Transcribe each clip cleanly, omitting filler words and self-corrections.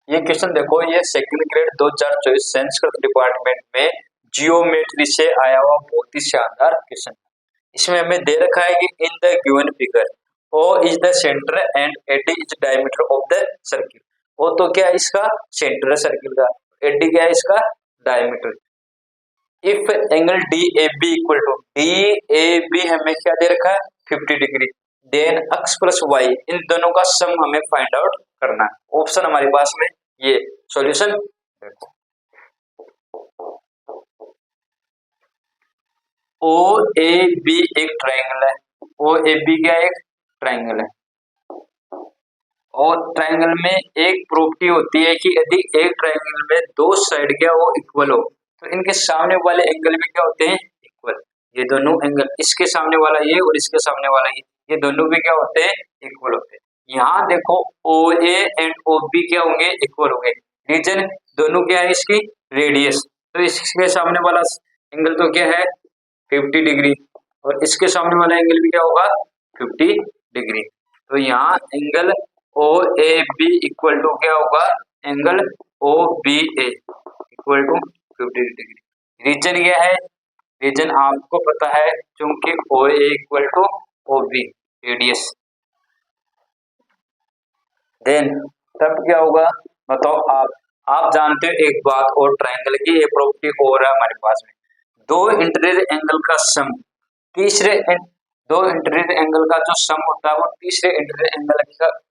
ये क्वेश्चन देखो, ये सेकंड ग्रेड 2024 संस्कृत डिपार्टमेंट में जियोमेट्री से आया हुआ बहुत ही शानदार क्वेश्चन। इसमें हमें दे रखा है कि इन the given figure O is the centre and AD is diameter of the circle. O तो क्या है इसका सेंटर है सर्किल का, AD क्या है इसका diameter. If angle DAB equal to DAB हमें क्या दे रखा है 50 degree, then x plus y इन दोनों का सम हमें फाइंड आउट करना है। ऑप्शन हमारे पास में ये सॉल्यूशन देखो, OAB एक ट्रायंगल है, OAB क्या एक ट्रायंगल है, और ट्रायंगल में एक प्रॉपर्टी होती है कि यदि एक ट्रायंगल में दो साइड क्या वो इक्वल हो तो इनके सामने वाले एंगल भी क्या होते हैं इक्वल। ये दोनों एंगल, इसके सामने वाला ये और इसके सामने वाला ये दोनों भी क्या होते हैं इक्वल होते हैं। यहाँ देखो OA एंड OB क्या होंगे इक्वल होंगे, रीजन दोनों क्या है इसकी रेडियस, तो इसके सामने वाला एंगल तो क्या है 50 डिग्री और इसके सामने वाला एंगल भी क्या होगा 50 डिग्री। तो यहाँ एंगल OAB इक्वल टू क्या होगा angle OBA equal to 50 degree. Reason क्या है, रीजन आपको पता है क्योंकि OA equal to OB radius. Then तब क्या होगा बताओ, आप जानते हो एक बात और ट्रायंगल की ये प्रॉपर्टी और है हमारे पास में, दो इंटीरियर एंगल का सम दो इंटीरियर एंगल का जो सम होता है वो तीसरे इंटीरियर एंगल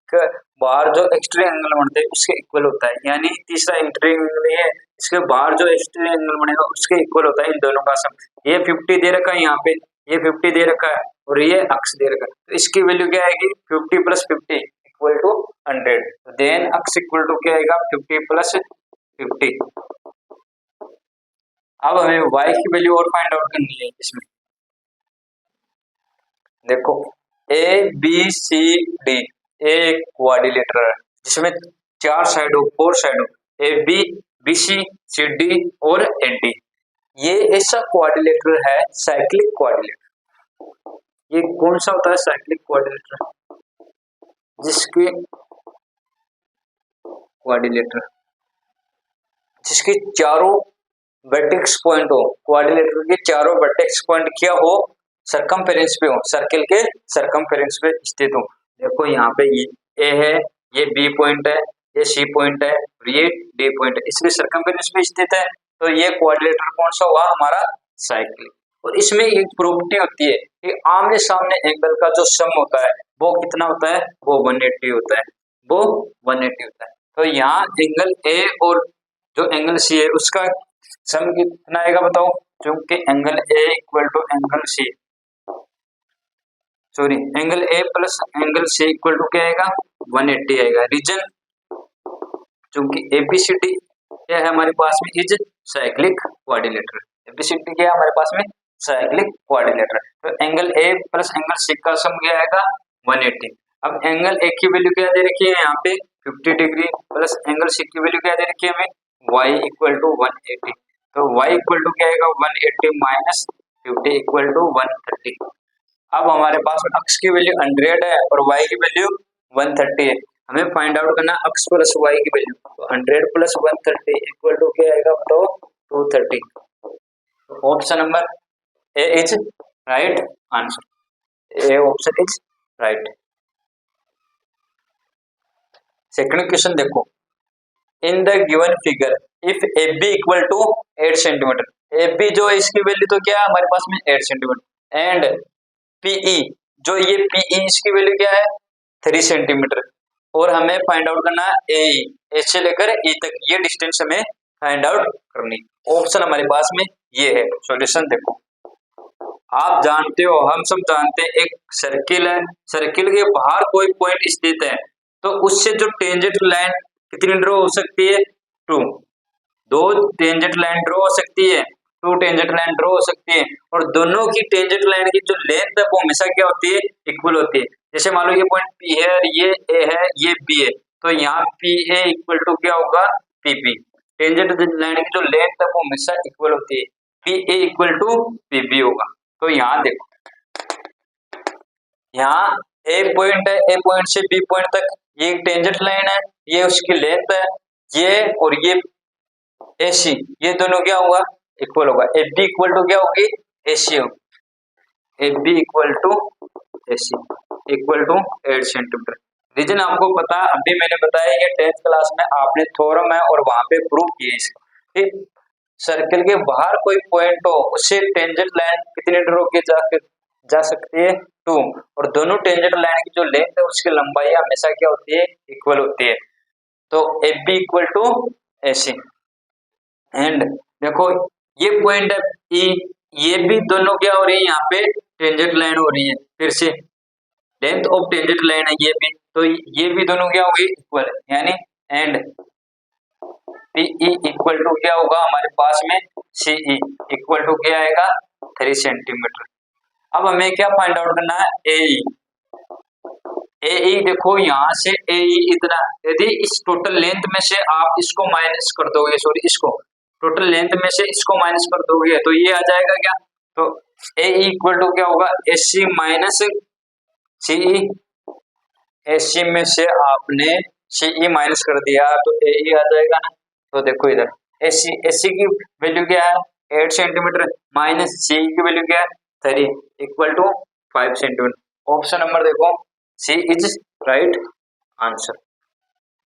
का बाहर जो एक्सटीरियर एंगल बनते हैं उसके इक्वल होता है। यानी तीसरा इंटीरियर एंगल है इसके बाहर जो एक्सटीरियर एंगल बनेगा उसके इक्वल होता है इन दोनों का सम। ये 50 दे रखा है, यहाँ पे ये 50 दे रखा है और ये अक्स दे रखा है, तो इसकी वैल्यू क्या आएगी 50 plus 50 equal to 100। Then x equal to क्या आएगा 50 प्लस 50। अब हमें y की वैल्यू और फाइंड आउट करनी है। इसमें देखो ABCD एक क्वाड्रिलेटरल है जिसमें चार साइड हो, फोर साइड हो, AB BC CD और AD। ये ऐसा क्वाड्रिलेटरल है साइक्लिक क्वाड्रिलेटरल। ये कौन सा होता है साइक्लिक क्वाड्रिलेटरल, जिसके क्वाड्रिलेटरल जिसके चारों वर्टेक्स पॉइंट हो, क्वाड्रिलेटरल के चारों वर्टेक्स पॉइंट क्या हो सरकमफेरेंस पे हो, सर्किल के सरकमफेरेंस पे स्थित हो। देखो यहाँ पे ये A है, ये B पॉइंट है, ये C पॉइंट है और ये D पॉइंट है, इसके सरकमफेरेंस पे स्थित है, तो ये क्वाड्रिलेटरल कौन सा हुआ हमारा साइक्लिक। और इसमें एक प्रॉपर्टी होती है कि आमने सामने एंगल का जो सम होता है वो कितना होता है वो 180 होता है, वो 180 होता है। तो यहाँ एंगल A और जो एंगल C है उसका सम कितना आएगा बताओ, क्योंकि angle A equal to angle C sorry angle A plus angle C equal to क्या आएगा 180 आएगा। रीजन क्योंकि ABCD क्या है हमारे पास में इज साइक्लिक क्वाड्रिलेटरल, ABCD क्या है हमारे पास में साइक्लिक क्वाड्रिलेटरल। तो angle A plus angle C का सम क्या आएगा 180। अब एंगल A की वैल्यू क्या दे रखी है यहाँ पे 50 डिग्री प्लस एंगल C की वैल्यू क्या दे रखी है हमें y इक्वल टू 180। तो y इक्वल टू क्या आएगा 180 माइनस 50 इक्वल टू 130। अब हमारे पास अक्स की वैल्यू 100 है और y की वैल्यू 130 है, हमें फाइंड आउट करना अक्स प्लस y की वैल्यू, तो 100 प्लस 130 इक्वल टू क्या आएगा बताओ 230। Option number a is right answer, a option is right. Second question देखो, in the given figure if AB equal to 8 centimetre, AB जो है इसकी वैल्यू तो क्या है हमारे पास में 8 सेंटीमीटर एंड PE जो ये PE इसकी वैल्यू क्या है 3 सेंटीमीटर और हमें फाइंड आउट करना है AE, से लेकर E तक ये डिस्टेंस हमें फाइंड आउट करनी। ऑप्शन हमारे पास में ये है। सॉल्यूशन देखो, आप जानते हो हम सब जानते हैं एक सर्किल है, सर्किल के बाहर कोई पॉइंट स्थित है तो उससे जो टेंजेंट लाइन कितनी ड्रॉ हो सकती है 2, दो टेंजेंट लाइन ड्रॉ हो सकती है, 2 टेंजेंट लाइन ड्रॉ हो सकती है और दोनों की टेंजेंट लाइन की जो लेंथ है वो हमेशा क्या होती है इक्वल होती है। जैसे मान लो ये पॉइंट P है, ये A है, ये B है, तो यहाँ PA इक्वल टू क्या होगा PP। टेंजेंट लाइन की जो लेंथ है वो हमेशा इक्वल होती है, PA इक्वल टू PB होगा। तो यहाँ देखो, यहाँ A पॉइंट है, A पॉइंट से B पॉइंट तक ये टेंजेंट लाइन है, ये उसकी लेंथ है ये और ये AC ये दोनों क्या होगा, इक्वल होगा। AB इक्वल टू क्या होगी, AC होगी। AB equal to AC equal to 8 centimetre. Reason आपको पता, अभी मैंने बताया ये 10th क्लास में आपने थ्योरम है और वहां पे प्रूव किए इसको। ठीक, सर्कल के बाहर कोई पॉइंट हो उससे टेंजेंट लाइन कितनी ड्रॉ की जा सकती है, 2, और दोनों टेंजेंट लाइन की जो लेंथ है उसकी लंबाई हमेशा क्या होती है, इक्वल होती है। तो AB equal to AC। And देखो ये पॉइंट है E, ये भी दोनों क्या हो रही है, यहाँ पे टेंजेंट लाइन हो रही है, फिर से लेंथ ऑफ टेंजेंट लाइन है ये भी, तो ये भी दोनों क्या हो गई, इक्वल है। यानी एंड PE इक्वल टू क्या होगा हमारे पास में, CE इक्वल टू क्या आएगा, 3 सेंटीमीटर। अब हमें क्या फाइंड आउट करना है, AE। AE देखो यहाँ से AE इतना, यदि इस टोटल लेंथ में से आप इसको माइनस कर दोगे, सॉरी इसको टोटल लेंथ में से इसको माइनस कर दोगे तो ये आ जाएगा क्या, तो AE इक्वल टू क्या होगा, AC माइनस CE। AC में से आपने CE माइनस कर दिया तो AE आ जाएगा ना। तो देखो इधर AC की वैल्यू क्या है, 8 सेंटीमीटर, माइनस CE की वैल्यू क्या है, 3 equal to 5 centimetre. Option number देखो, C इज राइट आंसर।